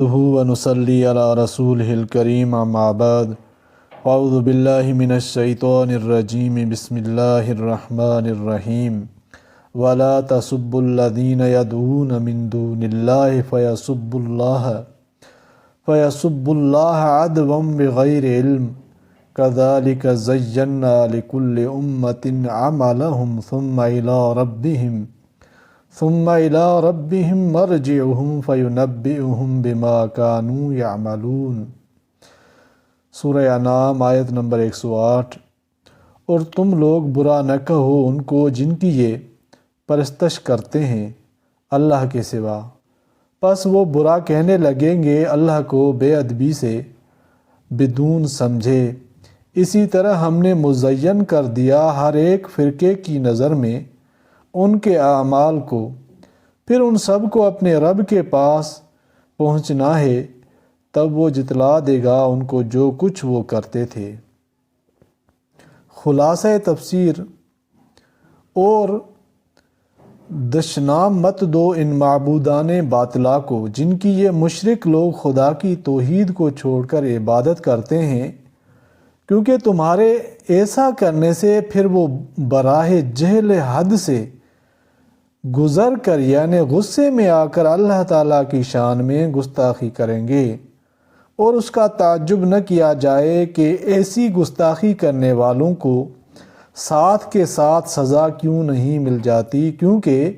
ونصلي على رسوله الكريم أما بعد أعوذ بالله من الشيطان الرجيم بسم الله الرحمن الرحيم ولا تسبوا الذين يدعون من دون الله فيسبوا الله عدوا بغير علم كذلك زينا لكل أمة عملهم ثم إلى ربهم مرجعهم فينبئهم بما كانوا يعملون۔ سورہ انعام آیت نمبر 108۔ اور تم لوگ برا نہ کہو ان کو جن کی یہ پرستش کرتے ہیں اللہ کے سوا، پس وہ برا کہنے لگیں گے اللہ کو بے ادبی سے بدون سمجھے۔ اسی طرح ہم نے مزین کر دیا ہر ایک فرقے کی نظر میں ان کے اعمال کو، پھر ان سب کو اپنے رب کے پاس پہنچنا ہے، تب وہ جتلا دے گا ان کو جو کچھ وہ کرتے تھے۔ خلاصہ تفسیر: اور دشنام مت دو ان معبودان باطلا کو جن کی یہ مشرک لوگ خدا کی توحید کو چھوڑ کر عبادت کرتے ہیں، کیونکہ تمہارے ایسا کرنے سے پھر وہ براہ جہل حد سے گزر کر یعنی غصے میں آ کر اللہ تعالیٰ کی شان میں گستاخی کریں گے، اور اس کا تعجب نہ کیا جائے کہ ایسی گستاخی کرنے والوں کو ساتھ کے ساتھ سزا کیوں نہیں مل جاتی، کیونکہ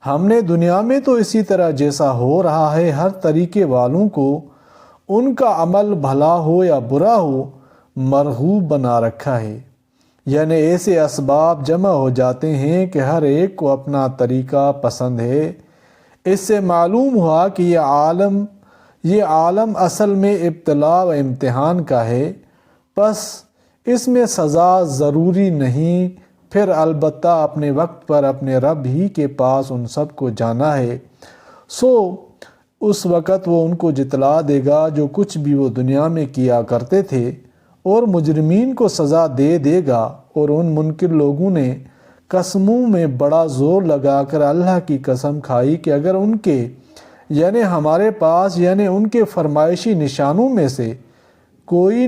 ہم نے دنیا میں تو اسی طرح جیسا ہو رہا ہے ہر طریقے والوں کو ان کا عمل بھلا ہو یا برا ہو مرغوب بنا رکھا ہے، یعنی ایسے اسباب جمع ہو جاتے ہیں کہ ہر ایک کو اپنا طریقہ پسند ہے۔ اس سے معلوم ہوا کہ یہ عالم اصل میں ابتلاء و امتحان کا ہے، پس اس میں سزا ضروری نہیں، پھر البتہ اپنے وقت پر اپنے رب ہی کے پاس ان سب کو جانا ہے، سو اس وقت وہ ان کو جتلا دے گا جو کچھ بھی وہ دنیا میں کیا کرتے تھے، اور مجرمین کو سزا دے دے گا۔ اور ان منکر لوگوں نے قسموں میں بڑا زور لگا کر اللہ کی قسم کھائی کہ اگر ان کے یعنی ہمارے پاس یعنی ان کے فرمائشی نشانوں میں سے کوئی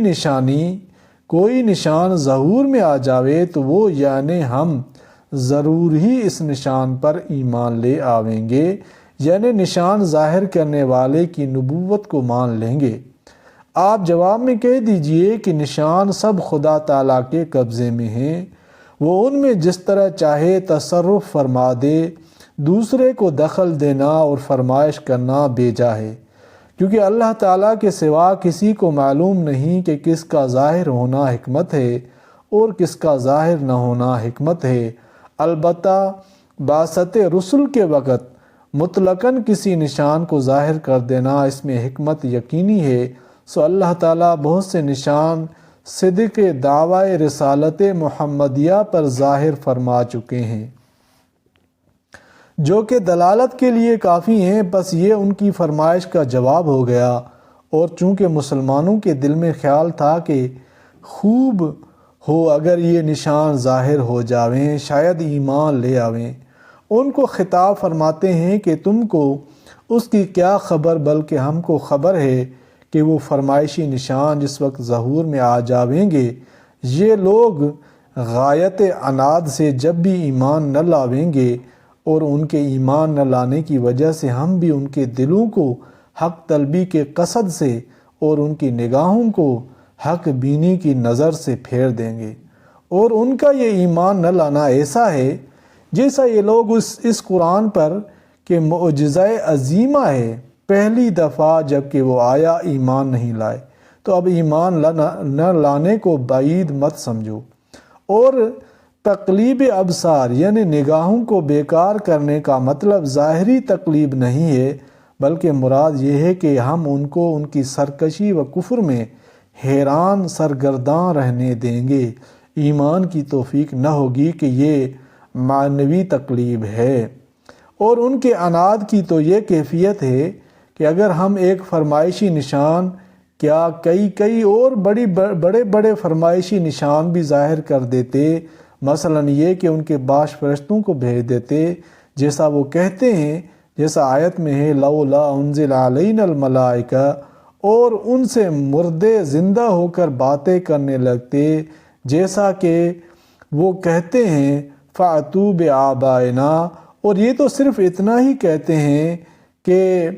نشان ظہور میں آ جاوے تو وہ یعنی ہم ضرور ہی اس نشان پر ایمان لے آویں گے، یعنی نشان ظاہر کرنے والے کی نبوت کو مان لیں گے۔ آپ جواب میں کہہ دیجئے کہ نشان سب خدا تعالیٰ کے قبضے میں ہیں، وہ ان میں جس طرح چاہے تصرف فرما دے، دوسرے کو دخل دینا اور فرمائش کرنا بیجا ہے، کیونکہ اللہ تعالیٰ کے سوا کسی کو معلوم نہیں کہ کس کا ظاہر ہونا حکمت ہے اور کس کا ظاہر نہ ہونا حکمت ہے۔ البتہ بعثت رسل کے وقت مطلقاً کسی نشان کو ظاہر کر دینا اس میں حکمت یقینی ہے، سو اللہ تعالیٰ بہت سے نشان صدق دعوی رسالت محمدیہ پر ظاہر فرما چکے ہیں، جو کہ دلالت کے لیے کافی ہیں، بس یہ ان کی فرمائش کا جواب ہو گیا۔ اور چونکہ مسلمانوں کے دل میں خیال تھا کہ خوب ہو اگر یہ نشان ظاہر ہو جاویں، شاید ایمان لے آویں، ان کو خطاب فرماتے ہیں کہ تم کو اس کی کیا خبر، بلکہ ہم کو خبر ہے کہ وہ فرمائشی نشان جس وقت ظہور میں آ جاویں گے، یہ لوگ غایت عناد سے جب بھی ایمان نہ لاویں گے، اور ان کے ایمان نہ لانے کی وجہ سے ہم بھی ان کے دلوں کو حق طلبی کے قصد سے اور ان کی نگاہوں کو حق بینی کی نظر سے پھیر دیں گے۔ اور ان کا یہ ایمان نہ لانا ایسا ہے جیسا یہ لوگ اس قرآن پر کہ معجزہ عظیمہ ہے، پہلی دفعہ جب کہ وہ آیا ایمان نہیں لائے، تو اب ایمان نہ لانے کو بعید مت سمجھو۔ اور تقلیب ابصار یعنی نگاہوں کو بیکار کرنے کا مطلب ظاہری تقلیب نہیں ہے، بلکہ مراد یہ ہے کہ ہم ان کو ان کی سرکشی و کفر میں حیران سرگرداں رہنے دیں گے۔ ایمان کی توفیق نہ ہوگی کہ یہ معنوی تقلیب ہے۔ اور ان کے عناد کی تو یہ کیفیت ہے کہ اگر ہم ایک فرمائشی نشان کیا کئی اور بڑے بڑے فرمائشی نشان بھی ظاہر کر دیتے، مثلا یہ کہ ان کے باش فرشتوں کو بھیج دیتے جیسا وہ کہتے ہیں، جیسا آیت میں ہے لولا انزل علینا الملائکہ، اور ان سے مردے زندہ ہو کر باتیں کرنے لگتے، جیسا کہ وہ کہتے ہیں فَأْتُوا بِآبَائِنَا، اور یہ تو صرف اتنا ہی کہتے ہیں کہ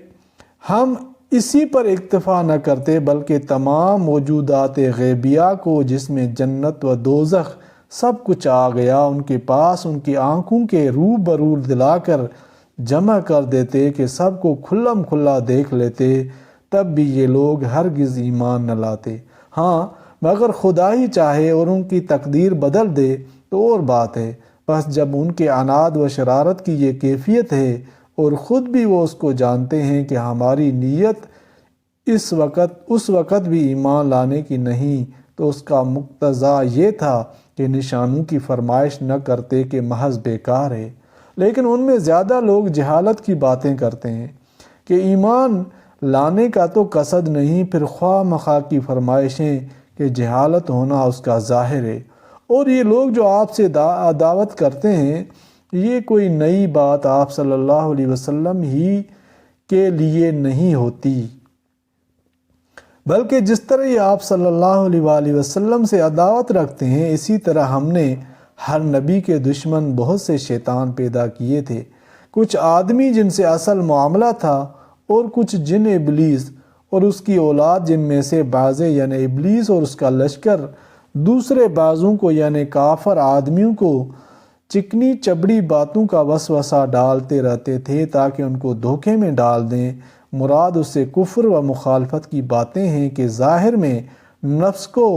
ہم اسی پر اکتفا نہ کرتے بلکہ تمام موجودات غیبیہ کو جس میں جنت و دوزخ سب کچھ آ گیا ان کے پاس ان کی آنکھوں کے روبرو دلا کر جمع کر دیتے کہ سب کو کھلم کھلا دیکھ لیتے، تب بھی یہ لوگ ہرگز ایمان نہ لاتے۔ ہاں مگر خدا ہی چاہے اور ان کی تقدیر بدل دے تو اور بات ہے، بس جب ان کے عناد و شرارت کی یہ کیفیت ہے اور خود بھی وہ اس کو جانتے ہیں کہ ہماری نیت اس وقت بھی ایمان لانے کی نہیں، تو اس کا مقتضا یہ تھا کہ نشانوں کی فرمائش نہ کرتے کہ محض بیکار ہے۔ لیکن ان میں زیادہ لوگ جہالت کی باتیں کرتے ہیں کہ ایمان لانے کا تو قصد نہیں، پھر خواہ مخواہ کی فرمائشیں کہ جہالت ہونا اس کا ظاہر ہے۔ اور یہ لوگ جو آپ سے دعوت کرتے ہیں، یہ کوئی نئی بات آپ صلی اللہ علیہ وسلم ہی کے لیے نہیں ہوتی، بلکہ جس طرح یہ آپ صلی اللہ علیہ وآلہ وسلم سے عداوت رکھتے ہیں، اسی طرح ہم نے ہر نبی کے دشمن بہت سے شیطان پیدا کیے تھے، کچھ آدمی جن سے اصل معاملہ تھا اور کچھ جن ابلیس اور اس کی اولاد، جن میں سے بعضے یعنی ابلیس اور اس کا لشکر دوسرے بعضوں کو یعنی کافر آدمیوں کو چکنی چبڑی باتوں کا وسوسہ ڈالتے رہتے تھے تاکہ ان کو دھوکے میں ڈال دیں۔ مراد اس سے کفر و مخالفت کی باتیں ہیں کہ ظاہر میں نفس کو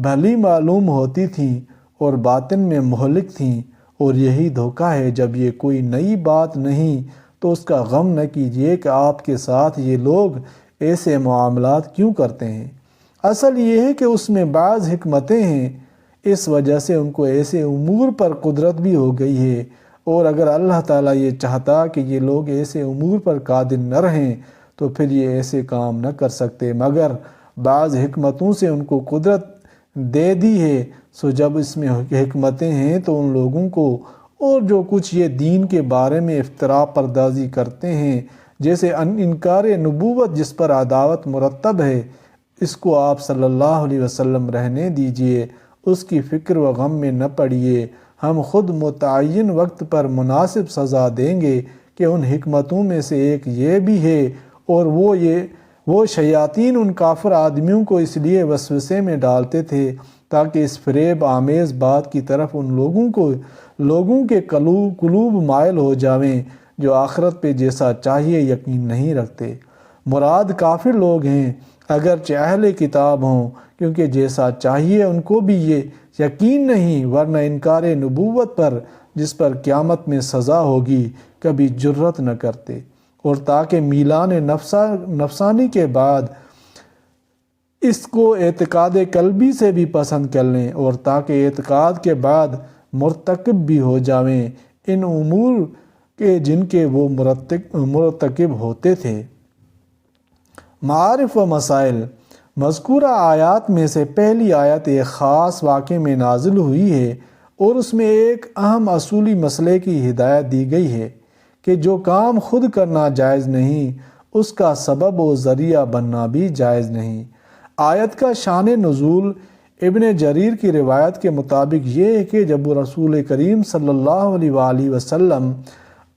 بھلی معلوم ہوتی تھیں اور باطن میں مہلک تھیں، اور یہی دھوکہ ہے۔ جب یہ کوئی نئی بات نہیں تو اس کا غم نہ کیجیے کہ آپ کے ساتھ یہ لوگ ایسے معاملات کیوں کرتے ہیں، اصل یہ ہے کہ اس میں بعض حکمتیں ہیں، اس وجہ سے ان کو ایسے امور پر قدرت بھی ہو گئی ہے، اور اگر اللہ تعالیٰ یہ چاہتا کہ یہ لوگ ایسے امور پر قادر نہ رہیں تو پھر یہ ایسے کام نہ کر سکتے، مگر بعض حکمتوں سے ان کو قدرت دے دی ہے۔ سو جب اس میں حکمتیں ہیں تو ان لوگوں کو اور جو کچھ یہ دین کے بارے میں افتراء پردازی کرتے ہیں، جیسے انکار نبوت جس پر عداوت مرتب ہے، اس کو آپ صلی اللہ علیہ وسلم رہنے دیجئے، اس کی فکر و غم میں نہ پڑیے، ہم خود متعین وقت پر مناسب سزا دیں گے کہ ان حکمتوں میں سے ایک یہ بھی ہے، اور وہ شیاطین ان کافر آدمیوں کو اس لیے وسوسے میں ڈالتے تھے تاکہ اس فریب آمیز بات کی طرف ان لوگوں کے قلوب مائل ہو جاویں جو آخرت پہ جیسا چاہیے یقین نہیں رکھتے۔ مراد کافر لوگ ہیں اگرچہ اہل کتاب ہوں، کیونکہ جیسا چاہیے ان کو بھی یہ یقین نہیں، ورنہ انکار نبوت پر جس پر قیامت میں سزا ہوگی کبھی جرت نہ کرتے، اور تاکہ میلان نفسانی کے بعد اس کو اعتقاد قلبی سے بھی پسند کر لیں، اور تاکہ اعتقاد کے بعد مرتکب بھی ہو جاویں ان امور کے جن کے وہ مرتکب ہوتے تھے۔ معارف و مسائل۔ مذکورہ آیات میں سے پہلی آیت ایک خاص واقعے میں نازل ہوئی ہے، اور اس میں ایک اہم اصولی مسئلے کی ہدایت دی گئی ہے کہ جو کام خود کرنا جائز نہیں، اس کا سبب و ذریعہ بننا بھی جائز نہیں۔ آیت کا شان نزول ابن جریر کی روایت کے مطابق یہ ہے کہ جب رسول کریم صلی اللہ علیہ وآلہ وسلم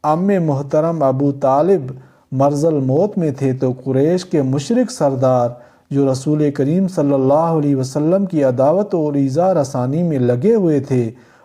عم محترم ابو طالب مرض الموت میں تھے تو قریش کے مشرک سردار جو رسول کریم صلی اللہ علیہ وسلم کی عداوت اور ایذا رسانی میں لگے ہوئے تھے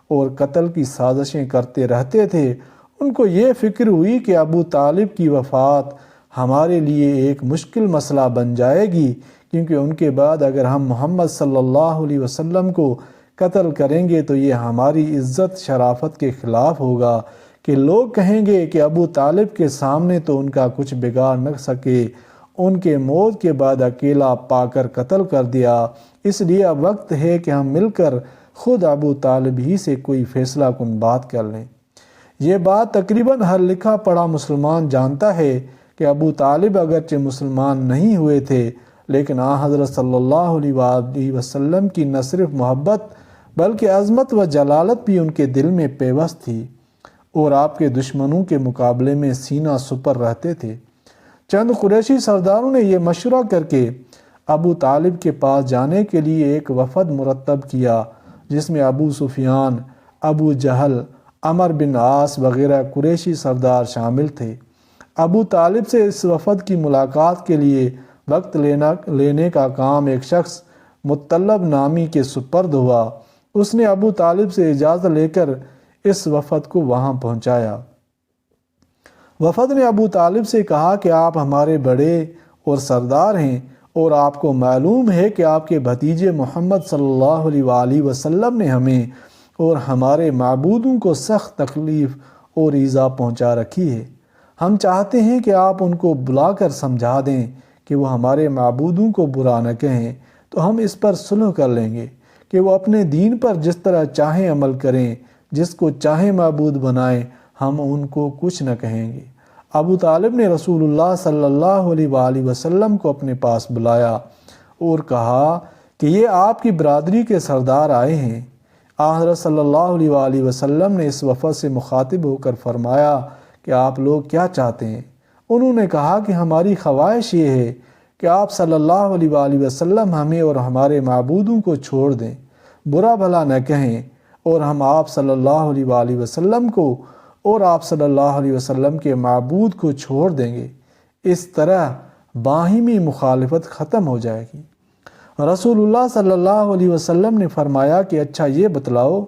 اور قتل کی سازشیں کرتے رہتے تھے، ان کو یہ فکر ہوئی کہ ابو طالب کی وفات ہمارے لیے ایک مشکل مسئلہ بن جائے گی، کیونکہ ان کے بعد اگر ہم محمد صلی اللہ علیہ وسلم کو قتل کریں گے تو یہ ہماری عزت شرافت کے خلاف ہوگا کہ لوگ کہیں گے کہ ابو طالب کے سامنے تو ان کا کچھ بگاڑ نہ سکے، ان کے موت کے بعد اکیلا پا کر قتل کر دیا، اس لیے اب وقت ہے کہ ہم مل کر خود ابو طالب ہی سے کوئی فیصلہ کن بات کر لیں۔ یہ بات تقریباً ہر لکھا پڑھا مسلمان جانتا ہے کہ ابو طالب اگرچہ مسلمان نہیں ہوئے تھے، لیکن حضرت صلی اللہ علیہ وآلہ وسلم کی نہ صرف محبت بلکہ عظمت و جلالت بھی ان کے دل میں پیوست تھی۔ اور آپ کے دشمنوں کے مقابلے میں سینہ سپر رہتے تھے۔ چند قریشی سرداروں نے یہ مشورہ کر کے ابو طالب کے پاس جانے کے لیے ایک وفد مرتب کیا، جس میں ابو سفیان، ابو جہل، عمر بن عاص وغیرہ قریشی سردار شامل تھے۔ ابو طالب سے اس وفد کی ملاقات کے لیے وقت لینے کا کام ایک شخص مطلب نامی کے سپرد ہوا۔ اس نے ابو طالب سے اجازت لے کر اس وفد کو وہاں پہنچایا۔ وفد نے ابو طالب سے کہا کہ آپ ہمارے بڑے اور سردار ہیں، اور آپ کو معلوم ہے کہ آپ کے بھتیجے محمد صلی اللہ علیہ وآلہ وسلم نے ہمیں اور ہمارے معبودوں کو سخت تکلیف اور ایذا پہنچا رکھی ہے۔ ہم چاہتے ہیں کہ آپ ان کو بلا کر سمجھا دیں کہ وہ ہمارے معبودوں کو برا نہ کہیں، تو ہم اس پر صلح کر لیں گے کہ وہ اپنے دین پر جس طرح چاہیں عمل کریں، جس کو چاہیں معبود بنائیں، ہم ان کو کچھ نہ کہیں گے۔ ابو طالب نے رسول اللہ صلی اللہ علیہ وآلہ وسلم کو اپنے پاس بلایا اور کہا کہ یہ آپ کی برادری کے سردار آئے ہیں۔ حضرت صلی اللہ علیہ وآلہ وسلم نے اس وفد سے مخاطب ہو کر فرمایا کہ آپ لوگ کیا چاہتے ہیں؟ انہوں نے کہا کہ ہماری خواہش یہ ہے کہ آپ صلی اللہ علیہ وآلہ وسلم ہمیں اور ہمارے معبودوں کو چھوڑ دیں، برا بھلا نہ کہیں، اور ہم آپ صلی اللہ علیہ وآلہ وسلم کو اور آپ صلی اللہ علیہ وسلم کے معبود کو چھوڑ دیں گے۔ اس طرح باہمی مخالفت ختم ہو جائے گی۔ رسول اللہ صلی اللہ علیہ وسلم نے فرمایا کہ اچھا یہ بتلاؤ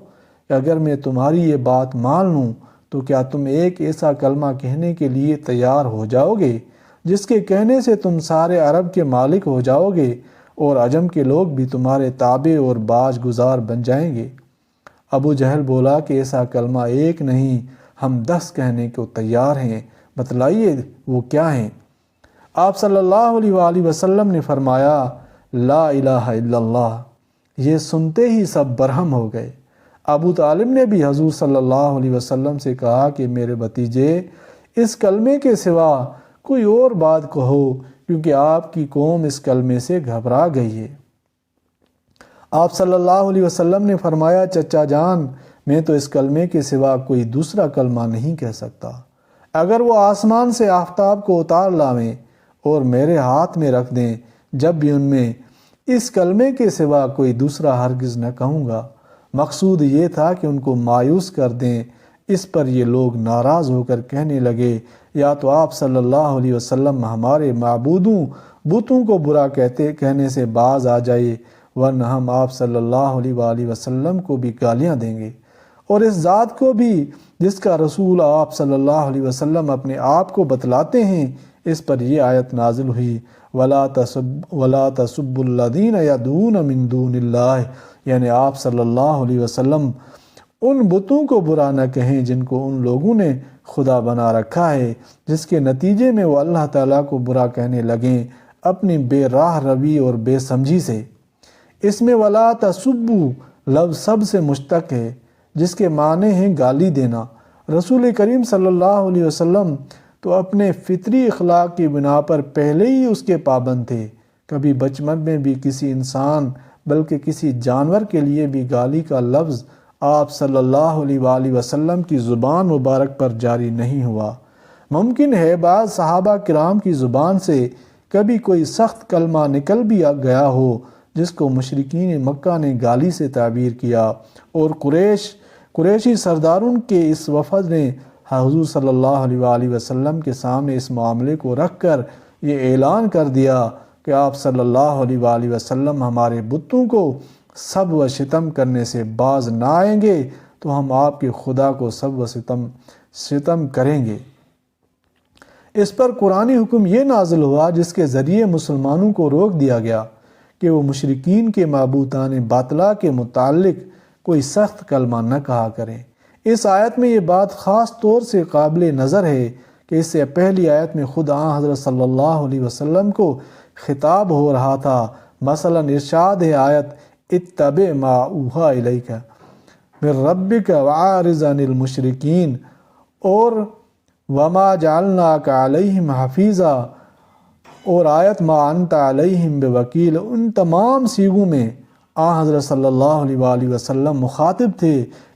کہ اگر میں تمہاری یہ بات مان لوں تو کیا تم ایک ایسا کلمہ کہنے کے لیے تیار ہو جاؤ گے جس کے کہنے سے تم سارے عرب کے مالک ہو جاؤ گے اور عجم کے لوگ بھی تمہارے تابع اور باج گزار بن جائیں گے؟ ابو جہل بولا کہ ایسا کلمہ ایک نہیں، ہم 10 کہنے کو تیار ہیں، بتلائیے وہ کیا ہیں؟ آپ صلی اللہ علیہ وآلہ وسلم نے فرمایا لا الہ الا اللہ۔ یہ سنتے ہی سب برہم ہو گئے۔ ابو طالب نے بھی حضور صلی اللہ علیہ وسلم سے کہا کہ میرے بھتیجے، اس کلمے کے سوا کوئی اور بات کہو، کیونکہ آپ کی قوم اس کلمے سے گھبرا گئی ہے۔ آپ صلی اللہ علیہ وسلم نے فرمایا چچا جان، میں تو اس کلمے کے سوا کوئی دوسرا کلمہ نہیں کہہ سکتا۔ اگر وہ آسمان سے آفتاب کو اتار لاویں اور میرے ہاتھ میں رکھ دیں، جب بھی ان میں اس کلمے کے سوا کوئی دوسرا ہرگز نہ کہوں گا۔ مقصود یہ تھا کہ ان کو مایوس کر دیں۔ اس پر یہ لوگ ناراض ہو کر کہنے لگے یا تو آپ صلی اللہ علیہ وسلم ہمارے معبودوں بتوں کو برا کہنے سے باز آ جائے، ورنہ ہم آپ صلی اللہ علیہ وآلہ وسلم کو بھی گالیاں دیں گے، اور اس ذات کو بھی جس کا رسول آپ صلی اللہ علیہ وسلم اپنے آپ کو بتلاتے ہیں۔ اس پر یہ آیت نازل ہوئی وَلَا تَسُبُّوا الَّذِينَ يَدْعُونَ مِن دُونِ اللَّهِ، یعنی آپ صلی اللہ علیہ وسلم ان بتوں کو برا نہ کہیں جن کو ان لوگوں نے خدا بنا رکھا ہے، جس کے نتیجے میں وہ اللہ تعالیٰ کو برا کہنے لگیں اپنی بے راہ روی اور بے سمجھی سے۔ اس میں وَلَا تَسُبُّوا لفظ سب سے مشتق ہے، جس کے معنی ہیں گالی دینا۔ رسول کریم صلی اللہ علیہ وسلم تو اپنے فطری اخلاق کی بنا پر پہلے ہی اس کے پابند تھے۔ کبھی بچپن میں بھی کسی انسان بلکہ کسی جانور کے لیے بھی گالی کا لفظ آپ صلی اللہ علیہ وآلہ وسلم کی زبان مبارک پر جاری نہیں ہوا۔ ممکن ہے بعض صحابہ کرام کی زبان سے کبھی کوئی سخت کلمہ نکل بھی گیا ہو جس کو مشرکین مکہ نے گالی سے تعبیر کیا، اور قریشی سرداروں کے اس وفد نے حضور صلی اللہ علیہ وآلہ وسلم کے سامنے اس معاملے کو رکھ کر یہ اعلان کر دیا کہ آپ صلی اللہ علیہ وآلہ وسلم ہمارے بتوں کو سب و ستم کرنے سے باز نہ آئیں گے تو ہم آپ کے خدا کو سب و ستم کریں گے۔ اس پر قرآنی حکم یہ نازل ہوا جس کے ذریعے مسلمانوں کو روک دیا گیا کہ وہ مشرکین کے معبودان باطلہ کے متعلق کوئی سخت کلمہ نہ کہا کریں۔ اس آیت میں یہ بات خاص طور سے قابل نظر ہے کہ اس سے پہلی آیت میں خود حضرت صلی اللہ علیہ وسلم کو خطاب ہو رہا تھا۔ مثلا ارشاد ہے آیت اتبع ما اوحی الیک من ربک واعرض عن المشرکین، اور وما جعلناک علیہم حفیظا، اور آیت ما انت علیہم بوکیل۔ ان تمام سیغوں میں حضرت صلی اللہ علیہ وآلہ وسلم مخاطب تھے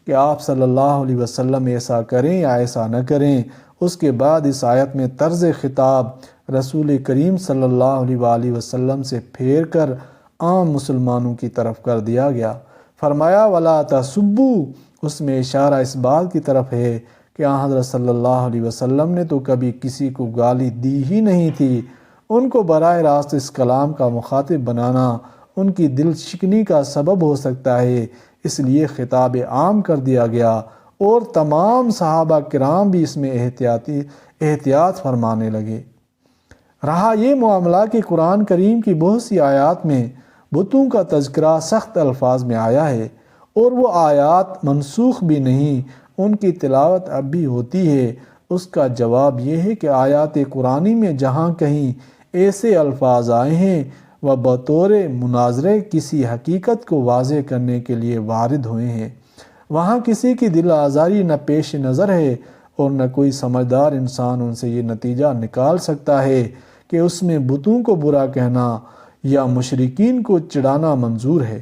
کہ آپ صلی اللہ علیہ وسلم ایسا کریں یا ایسا نہ کریں۔ اس کے بعد اس آیت میں طرز خطاب رسول کریم صلی اللہ علیہ وآلہ وسلم سے پھیر کر عام مسلمانوں کی طرف کر دیا گیا۔ فرمایا وَلَا تَسُبُّوا، اس میں اشارہ اس بات کی طرف ہے کہ حضرت صلی اللہ علیہ وسلم نے تو کبھی کسی کو گالی دی ہی نہیں تھی۔ ان کو براہ راست اس کلام کا مخاطب بنانا ان کی دل شکنی کا سبب ہو سکتا ہے، اس لیے خطاب عام کر دیا گیا، اور تمام صحابہ کرام بھی اس میں احتیاط فرمانے لگے۔ رہا یہ معاملہ کہ قرآن کریم کی بہت سی آیات میں بتوں کا تذکرہ سخت الفاظ میں آیا ہے، اور وہ آیات منسوخ بھی نہیں، ان کی تلاوت اب بھی ہوتی ہے۔ اس کا جواب یہ ہے کہ آیات قرآنی میں جہاں کہیں ایسے الفاظ آئے ہیں وہ بطور مناظرے کسی حقیقت کو واضح کرنے کے لیے وارد ہوئے ہیں، وہاں کسی کی دل آزاری نہ پیش نظر ہے، اور نہ کوئی سمجھدار انسان ان سے یہ نتیجہ نکال سکتا ہے کہ اس میں بتوں کو برا کہنا یا مشرکین کو چڑھانا منظور ہے۔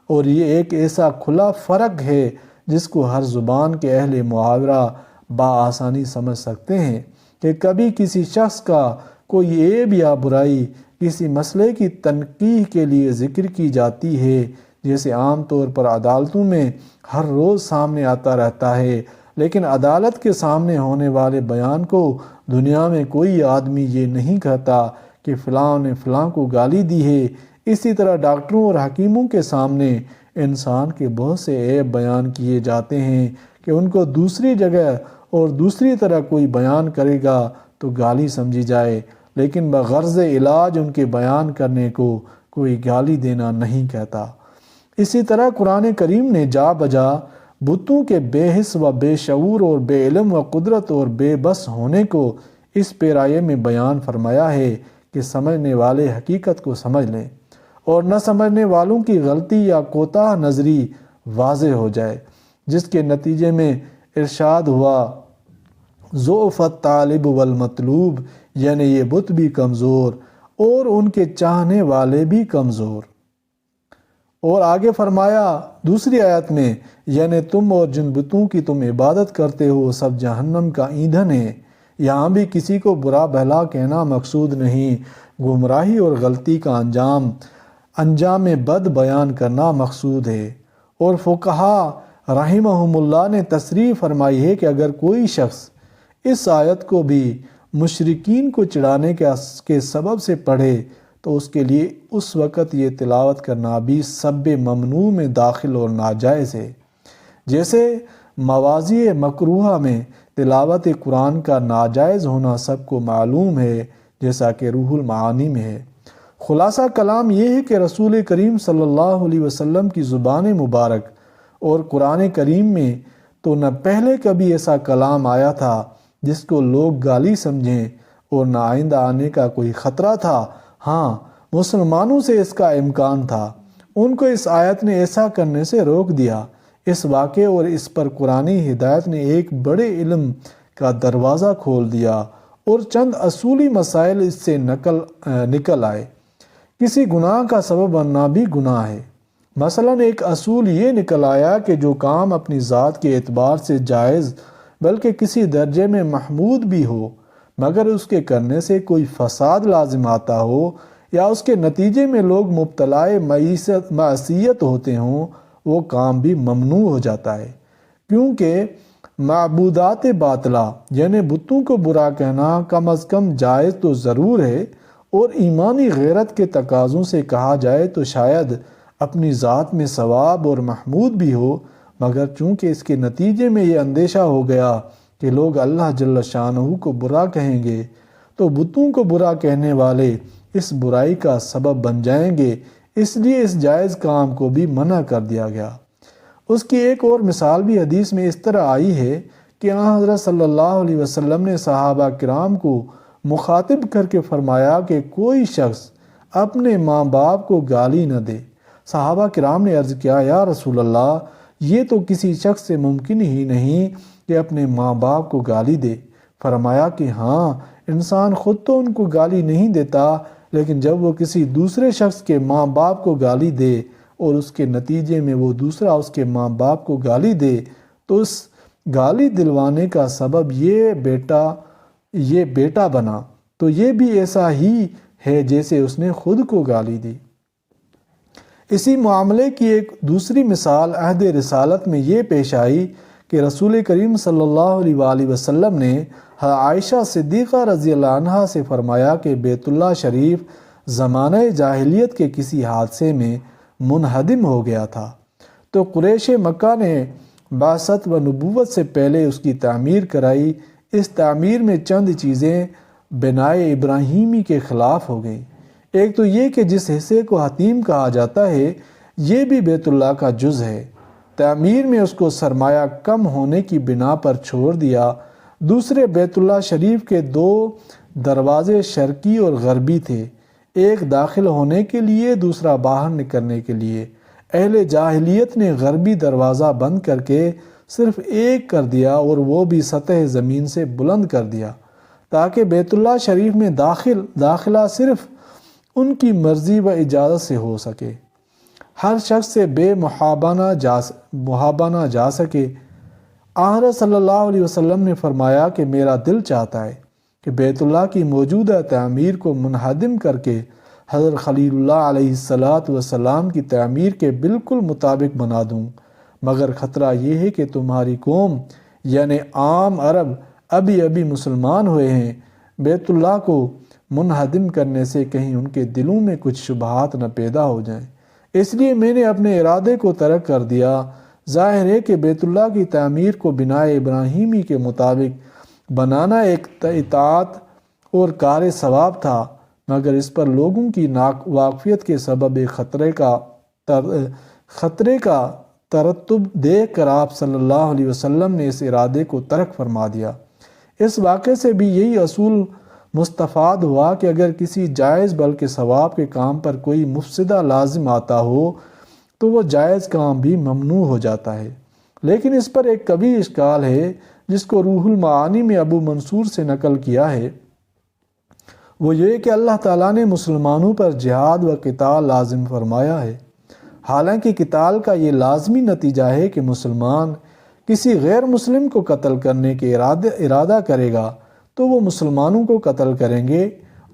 اور یہ ایک ایسا کھلا فرق ہے جس کو ہر زبان کے اہل محاورہ بآسانی سمجھ سکتے ہیں کہ کبھی کسی شخص کا کوئی عیب یا برائی کسی مسئلے کی تنقیح کے لیے ذکر کی جاتی ہے، جیسے عام طور پر عدالتوں میں ہر روز سامنے آتا رہتا ہے، لیکن عدالت کے سامنے ہونے والے بیان کو دنیا میں کوئی آدمی یہ نہیں کہتا کہ فلاں نے فلاں کو گالی دی ہے۔ اسی طرح ڈاکٹروں اور حکیموں کے سامنے انسان کے بہت سے عیب بیان کیے جاتے ہیں کہ ان کو دوسری جگہ اور دوسری طرح کوئی بیان کرے گا تو گالی سمجھی جائے، لیکن بغرض علاج ان کے بیان کرنے کو کوئی گالی دینا نہیں کہتا۔ اسی طرح قرآن کریم نے جا بجا بتوں کے بے حس و بے شعور اور بے علم و قدرت اور بے بس ہونے کو اس پیرایے میں بیان فرمایا ہے کہ سمجھنے والے حقیقت کو سمجھ لیں اور نہ سمجھنے والوں کی غلطی یا کوتاہ نظری واضح ہو جائے، جس کے نتیجے میں ارشاد ہوا ضعف الطالب والمطلوب، یعنی یہ بت بھی کمزور اور ان کے چاہنے والے بھی کمزور۔ اور آگے فرمایا دوسری آیت میں یعنی تم اور جن بتوں کی تم عبادت کرتے ہو سب جہنم کا ایندھن ہے۔ یہاں بھی کسی کو برا بھلا کہنا مقصود نہیں، گمراہی اور غلطی کا انجام بد بیان کرنا مقصود ہے۔ اور فقہا رحمہم اللہ نے تصریح فرمائی ہے کہ اگر کوئی شخص اس آیت کو بھی مشرکین کو چڑھانے کے سبب سے پڑھے تو اس کے لیے اس وقت یہ تلاوت کرنا بھی سب ممنوع میں داخل اور ناجائز ہے، جیسے مواضع مکروہہ میں تلاوت قرآن کا ناجائز ہونا سب کو معلوم ہے، جیسا کہ روح المعانی میں ہے۔ خلاصہ کلام یہ ہے کہ رسول کریم صلی اللہ علیہ وسلم کی زبان مبارک اور قرآن کریم میں تو نہ پہلے کبھی ایسا کلام آیا تھا جس کو لوگ گالی سمجھیں، اور نہ آئندہ آنے کا کوئی خطرہ تھا۔ ہاں، مسلمانوں سے اس کا امکان تھا، ان کو اس آیت نے ایسا کرنے سے روک دیا۔ اس واقعے اور اس پر قرآنی ہدایت نے ایک بڑے علم کا دروازہ کھول دیا اور چند اصولی مسائل اس سے نکل آئے۔ کسی گناہ کا سبب بننا بھی گناہ ہے۔ مثلا ایک اصول یہ نکل آیا کہ جو کام اپنی ذات کے اعتبار سے جائز بلکہ کسی درجے میں محمود بھی ہو، مگر اس کے کرنے سے کوئی فساد لازم آتا ہو یا اس کے نتیجے میں لوگ مبتلا معصیت ہوتے ہوں، وہ کام بھی ممنوع ہو جاتا ہے، کیونکہ معبودات باطلہ یعنی بتوں کو برا کہنا کم از کم جائز تو ضرور ہے، اور ایمانی غیرت کے تقاضوں سے کہا جائے تو شاید اپنی ذات میں ثواب اور محمود بھی ہو، مگر چونکہ اس کے نتیجے میں یہ اندیشہ ہو گیا کہ لوگ اللہ جل شانہ کو برا کہیں گے تو بتوں کو برا کہنے والے اس برائی کا سبب بن جائیں گے، اس لیے اس جائز کام کو بھی منع کر دیا گیا۔ اس کی ایک اور مثال بھی حدیث میں اس طرح آئی ہے کہ حضرت صلی اللہ علیہ وسلم نے صحابہ کرام کو مخاطب کر کے فرمایا کہ کوئی شخص اپنے ماں باپ کو گالی نہ دے۔ صحابہ کرام نے عرض کیا یا رسول اللہ، یہ تو کسی شخص سے ممکن ہی نہیں کہ اپنے ماں باپ کو گالی دے۔ فرمایا کہ ہاں، انسان خود تو ان کو گالی نہیں دیتا، لیکن جب وہ کسی دوسرے شخص کے ماں باپ کو گالی دے اور اس کے نتیجے میں وہ دوسرا اس کے ماں باپ کو گالی دے تو اس گالی دلوانے کا سبب یہ بیٹا بنا تو یہ بھی ایسا ہی ہے جیسے اس نے خود کو گالی دی۔ اسی معاملے کی ایک دوسری مثال عہد رسالت میں یہ پیش آئی کہ رسول کریم صلی اللہ علیہ وآلہ وسلم نے عائشہ صدیقہ رضی اللہ عنہا سے فرمایا کہ بیت اللہ شریف زمانہ جاہلیت کے کسی حادثے میں منہدم ہو گیا تھا، تو قریش مکہ نے بعثت و نبوت سے پہلے اس کی تعمیر کرائی۔ اس تعمیر میں چند چیزیں بنائے ابراہیمی کے خلاف ہو گئیں۔ ایک تو یہ کہ جس حصے کو حتیم کہا جاتا ہے یہ بھی بیت اللہ کا جز ہے، تعمیر میں اس کو سرمایہ کم ہونے کی بنا پر چھوڑ دیا۔ دوسرے، بیت اللہ شریف کے 2 دروازے شرقی اور غربی تھے، ایک داخل ہونے کے لیے، دوسرا باہر نکلنے کے لیے۔ اہل جاہلیت نے غربی دروازہ بند کر کے صرف ایک کر دیا، اور وہ بھی سطح زمین سے بلند کر دیا، تاکہ بیت اللہ شریف میں داخلہ صرف ان کی مرضی و اجازت سے ہو سکے، ہر شخص سے بے محابانہ جا سکے۔ حضرت صلی اللہ علیہ وسلم نے فرمایا کہ میرا دل چاہتا ہے کہ بیت اللہ کی موجودہ تعمیر کو منہدم کر کے حضرت خلیل اللہ علیہ السلام کی تعمیر کے بالکل مطابق بنا دوں، مگر خطرہ یہ ہے کہ تمہاری قوم یعنی عام عرب ابھی مسلمان ہوئے ہیں، بیت اللہ کو منہدم کرنے سے کہیں ان کے دلوں میں کچھ شبہات نہ پیدا ہو جائیں، اس لیے میں نے اپنے ارادے کو ترک کر دیا۔ ظاہر ہے کہ بیت اللہ کی تعمیر کو بنائے ابراہیمی کے مطابق بنانا ایک اطاعت اور کار ثواب تھا، مگر اس پر لوگوں کی ناواقفیت کے سبب ایک خطرے کا ترتب دیکھ کر آپ صلی اللہ علیہ وسلم نے اس ارادے کو ترک فرما دیا۔ اس واقعے سے بھی یہی اصول مستفاد ہوا کہ اگر کسی جائز بلکہ ثواب کے کام پر کوئی مفسدہ لازم آتا ہو تو وہ جائز کام بھی ممنوع ہو جاتا ہے۔ لیکن اس پر ایک کبھی اشکال ہے جس کو روح المعانی میں ابو منصور سے نقل کیا ہے، وہ یہ کہ اللہ تعالیٰ نے مسلمانوں پر جہاد و قتال لازم فرمایا ہے، حالانکہ قتال کا یہ لازمی نتیجہ ہے کہ مسلمان کسی غیر مسلم کو قتل کرنے کے ارادہ کرے گا تو وہ مسلمانوں کو قتل کریں گے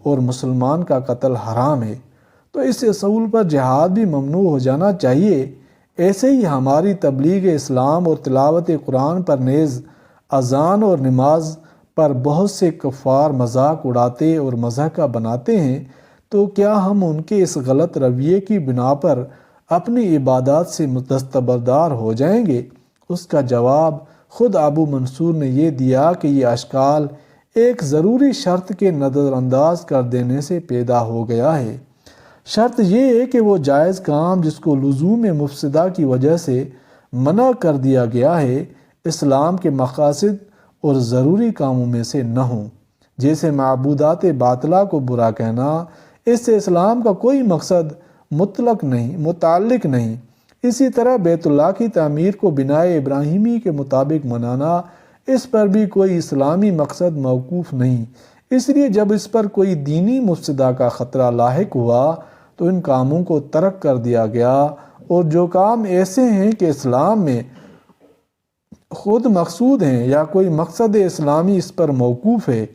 اور مسلمان کا قتل حرام ہے، تو اس اصول پر جہاد بھی ممنوع ہو جانا چاہیے۔ ایسے ہی ہماری تبلیغ اسلام اور تلاوت قرآن پر نیز اذان اور نماز پر بہت سے کفار مذاق اڑاتے اور مضحکہ بناتے ہیں، تو کیا ہم ان کے اس غلط رویے کی بنا پر اپنی عبادات سے دستبردار ہو جائیں گے؟ اس کا جواب خود ابو منصور نے یہ دیا کہ یہ اشکال ایک ضروری شرط کے نظر انداز کر دینے سے پیدا ہو گیا ہے۔ شرط یہ ہے کہ وہ جائز کام جس کو لزوم مفسدہ کی وجہ سے منع کر دیا گیا ہے اسلام کے مقاصد اور ضروری کاموں میں سے نہ ہوں، جیسے معبودات باطلہ کو برا کہنا، اس سے اسلام کا کوئی مقصد متعلق نہیں۔ اسی طرح بیت اللہ کی تعمیر کو بنائے ابراہیمی کے مطابق منانا، اس پر بھی کوئی اسلامی مقصد موقوف نہیں۔ اس لیے جب اس پر کوئی دینی مفسدہ کا خطرہ لاحق ہوا تو ان کاموں کو ترک کر دیا گیا، اور جو کام ایسے ہیں کہ اسلام میں خود مقصود ہیں یا کوئی مقصد اسلامی اس پر موقوف ہے،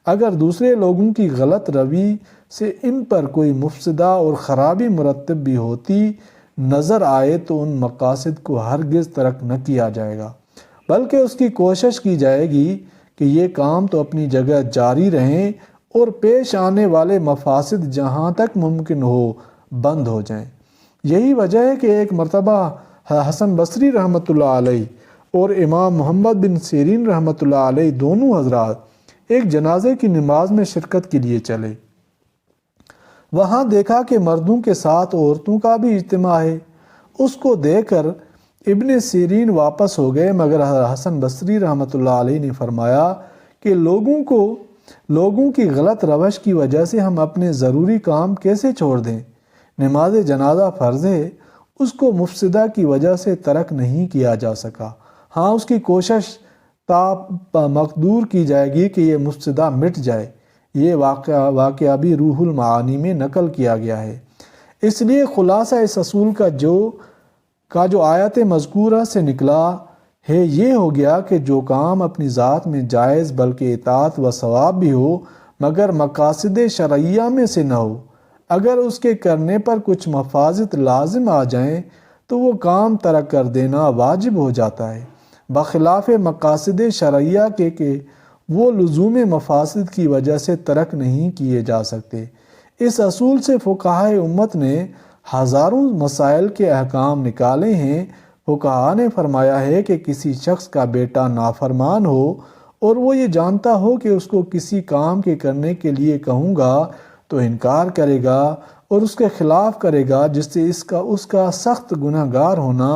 اگر دوسرے لوگوں کی غلط روی سے ان پر کوئی مفسدہ اور خرابی مرتب بھی ہوتی نظر آئے تو ان مقاصد کو ہرگز ترک نہ کیا جائے گا، بلکہ اس کی کوشش کی جائے گی کہ یہ کام تو اپنی جگہ جاری رہیں اور پیش آنے والے مفاسد جہاں تک ممکن ہو بند ہو جائیں۔ یہی وجہ ہے کہ ایک مرتبہ حسن بصری رحمۃ اللہ علیہ اور امام محمد بن سیرین رحمۃ اللہ علیہ دونوں حضرات ایک جنازے کی نماز میں شرکت کے لیے چلے۔ وہاں دیکھا کہ مردوں کے ساتھ عورتوں کا بھی اجتماع ہے۔ اس کو دیکھ کر ابن سیرین واپس ہو گئے، مگر حسن بصری رحمۃ اللہ علیہ نے فرمایا کہ لوگوں کی غلط روش کی وجہ سے ہم اپنے ضروری کام کیسے چھوڑ دیں؟ نماز جنازہ فرض ہے، اس کو مفسدہ کی وجہ سے ترک نہیں کیا جا سکا۔ ہاں، اس کی کوشش تا مقدور کی جائے گی کہ یہ مفسدہ مٹ جائے۔ یہ واقعہ بھی روح المعانی میں نقل کیا گیا ہے۔ اس لیے خلاصہ اس اصول کا جو آیت مذکورہ سے نکلا ہے یہ ہو گیا کہ جو کام اپنی ذات میں جائز بلکہ اطاعت و ثواب بھی ہو مگر مقاصد شرعیہ میں سے نہ ہو، اگر اس کے کرنے پر کچھ مفاسد لازم آ جائیں تو وہ کام ترک کر دینا واجب ہو جاتا ہے، بخلاف مقاصد شرعیہ کے کہ وہ لزوم مفاسد کی وجہ سے ترک نہیں کیے جا سکتے۔ اس اصول سے فقہائے امت نے ہزاروں مسائل کے احکام نکالے ہیں۔ فقہاء نے فرمایا ہے کہ کسی شخص کا بیٹا نافرمان ہو اور وہ یہ جانتا ہو کہ اس کو کسی کام کے کرنے کے لیے کہوں گا تو انکار کرے گا اور اس کے خلاف کرے گا جس سے اس کا سخت گناہ گار ہونا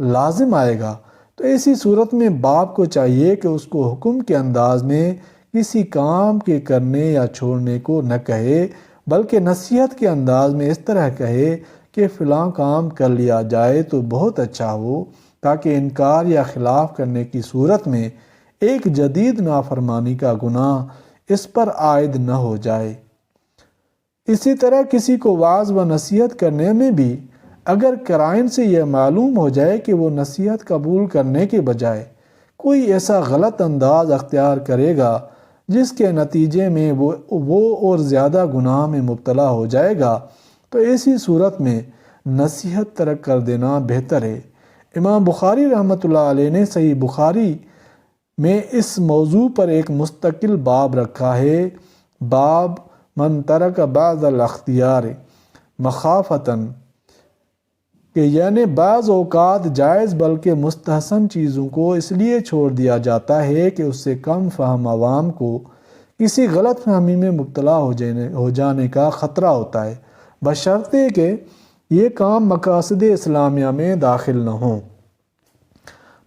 لازم آئے گا، تو ایسی صورت میں باپ کو چاہیے کہ اس کو حکم کے انداز میں کسی کام کے کرنے یا چھوڑنے کو نہ کہے بلکہ نصیحت کے انداز میں اس طرح کہے کہ فلاں کام کر لیا جائے تو بہت اچھا ہو، تاکہ انکار یا خلاف کرنے کی صورت میں ایک جدید نافرمانی کا گناہ اس پر عائد نہ ہو جائے۔ اسی طرح کسی کو وعظ و نصیحت کرنے میں بھی اگر قرائن سے یہ معلوم ہو جائے کہ وہ نصیحت قبول کرنے کے بجائے کوئی ایسا غلط انداز اختیار کرے گا جس کے نتیجے میں وہ اور زیادہ گناہ میں مبتلا ہو جائے گا، تو ایسی صورت میں نصیحت ترک کر دینا بہتر ہے۔ امام بخاری رحمۃ اللہ علیہ نے صحیح بخاری میں اس موضوع پر ایک مستقل باب رکھا ہے، باب من ترک بعض الاختیار مخافتاً، کہ یعنی بعض اوقات جائز بلکہ مستحسن چیزوں کو اس لیے چھوڑ دیا جاتا ہے کہ اس سے کم فہم عوام کو کسی غلط فہمی میں مبتلا ہو جانے کا خطرہ ہوتا ہے، بشرطے کہ یہ کام مقاصد اسلامیہ میں داخل نہ ہوں۔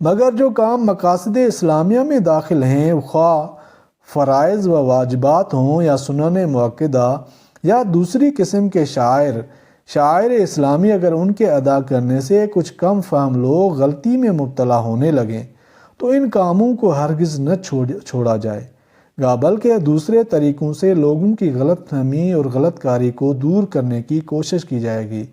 مگر جو کام مقاصد اسلامیہ میں داخل ہیں، خواہ فرائض و واجبات ہوں یا سنن مؤکدہ یا دوسری قسم کے شعائر اسلامی، اگر ان کے ادا کرنے سے کچھ کم فہم لوگ غلطی میں مبتلا ہونے لگیں تو ان کاموں کو ہرگز نہ چھوڑا جائے گا بلکہ دوسرے طریقوں سے لوگوں کی غلط فہمی اور غلط کاری کو دور کرنے کی کوشش کی جائے گی۔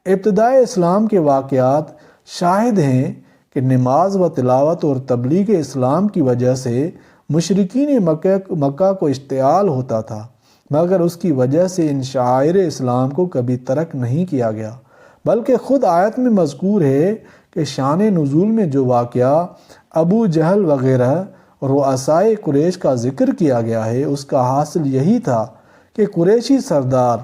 ابتدائے اسلام کے واقعات شاہد ہیں کہ نماز و تلاوت اور تبلیغ اسلام کی وجہ سے مشرکین مکہ کو اشتعال ہوتا تھا، مگر اس کی وجہ سے ان شعائر اسلام کو کبھی ترک نہیں کیا گیا، بلکہ خود آیت میں مذکور ہے کہ شان نزول میں جو واقعہ ابو جہل وغیرہ رؤسائے قریش کا ذکر کیا گیا ہے، اس کا حاصل یہی تھا کہ قریشی سردار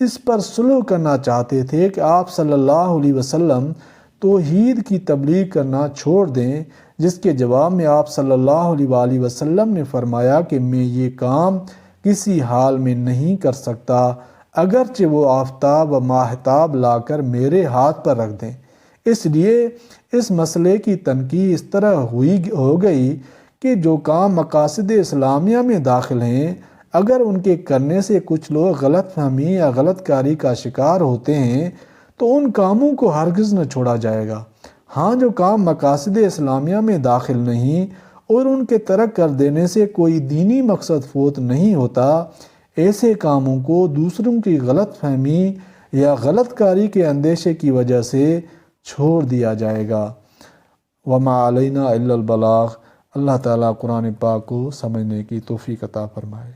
اس پر صلح کرنا چاہتے تھے کہ آپ صلی اللہ علیہ وسلم توحید کی تبلیغ کرنا چھوڑ دیں، جس کے جواب میں آپ صلی اللہ علیہ وآلہ وسلم نے فرمایا کہ میں یہ کام کسی حال میں نہیں کر سکتا اگرچہ وہ آفتاب و ماہتاب لا کر میرے ہاتھ پر رکھ دیں۔ اس لیے اس مسئلے کی تنقید اس طرح ہو گئی کہ جو کام مقاصد اسلامیہ میں داخل ہیں، اگر ان کے کرنے سے کچھ لوگ غلط فہمی یا غلط کاری کا شکار ہوتے ہیں تو ان کاموں کو ہرگز نہ چھوڑا جائے گا۔ ہاں، جو کام مقاصد اسلامیہ میں داخل نہیں اور ان کے ترک کر دینے سے کوئی دینی مقصد فوت نہیں ہوتا، ایسے کاموں کو دوسروں کی غلط فہمی یا غلط کاری کے اندیشے کی وجہ سے چھوڑ دیا جائے گا۔ وما علینا الا البلاغ۔ اللہ تعالیٰ قرآن پاک کو سمجھنے کی توفیق عطا فرمائے۔